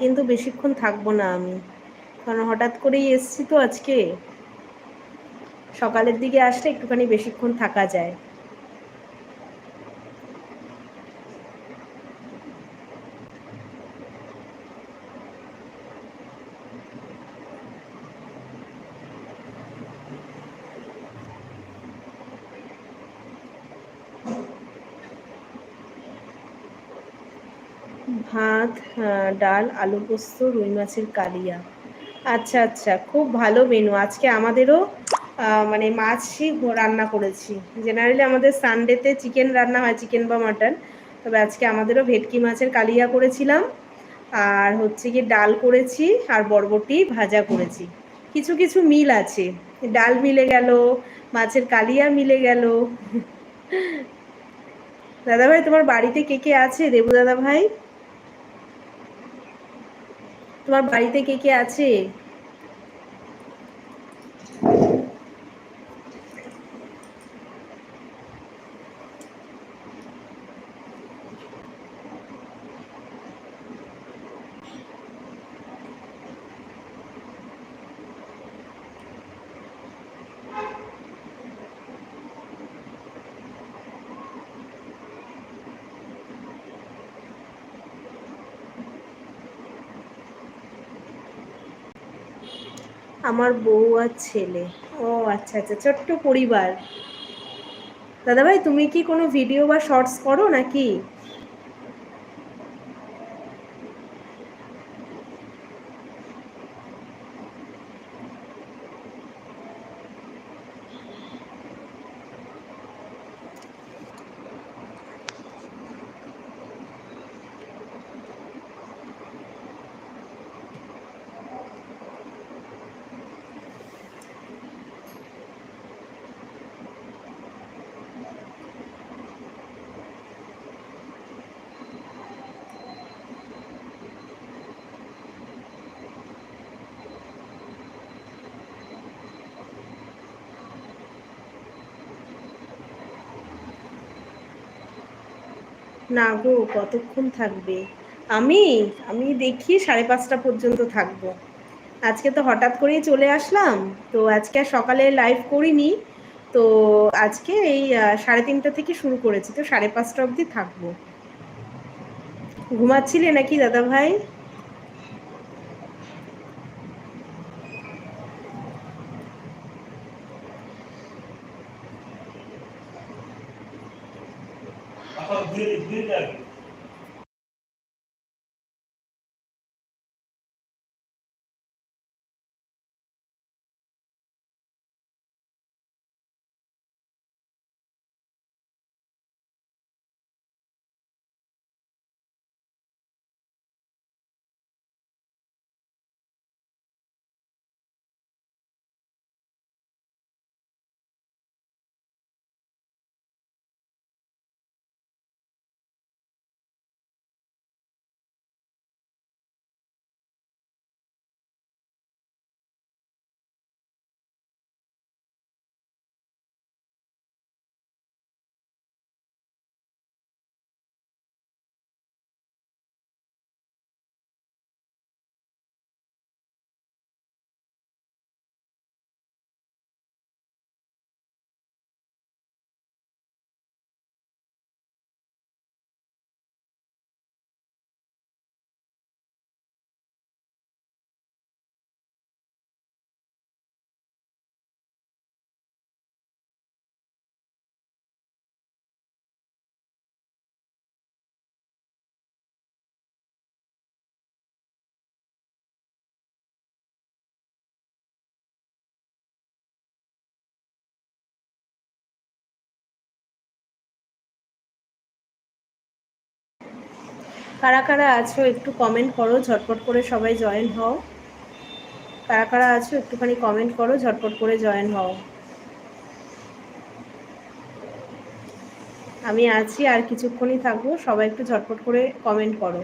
কিন্তু বেশিক্ষণ থাকবো না আমি, কারণ হঠাৎ করেই এসছি তো আজকে। সকালের দিকে আসলে একটুখানি বেশিক্ষণ থাকা যায়। ভাত, ডাল, আলু পোস্ত, রুই মাছের কালিয়া। আচ্ছা আচ্ছা, খুব ভালো মেনু। আজকে আমাদেরও মানে মাছই রান্না করেছি। জেনারেলি আমাদের সানডেতে চিকেন রান্না হয়, চিকেন বা মাটন। তবে আজকে আমাদেরও ভেটকি মাছের কালিয়া করেছিলাম, আর হচ্ছে কি ডাল করেছি, আর বরবটি ভাজা করেছি। কিছু কিছু মিল আছে, ডাল মিলে গেল, মাছের কালিয়া মিলে গেল। দাদাভাই, তোমার বাড়িতে কে কে আছে? দেবু দাদা ভাই, তোমার বাড়িতে কে কে আছে? আমার বউ আর ছেলে। ও আচ্ছা আচ্ছা, ছোট্ট পরিবার। দাদাভাই, তুমি কি কোনো ভিডিও বা শর্টস করো নাকি? না গো, কতক্ষণ থাকবে? আমি আমি দেখি 5:30 পর্যন্ত থাকবো। আজকে তো হঠাৎ করেই চলে আসলাম, তো আজকে আর সকালে লাইভ করিনি। তো আজকে এই 3:30 থেকে শুরু করেছি, তো 5:30 অবধি থাকবো। ঘুমাচ্ছিলে নাকি দাদা ভাই? কারা কারা আছো একটু কমেন্ট করো, ঝটপট করে সবাই জয়েন হও। কারা কারা আছো একটুখানি কমেন্ট করো, ঝটপট করে জয়েন হও। আমি আছি, আর কিছুক্ষণই থাকবো, সবাই একটু ঝটপট করে কমেন্ট করো।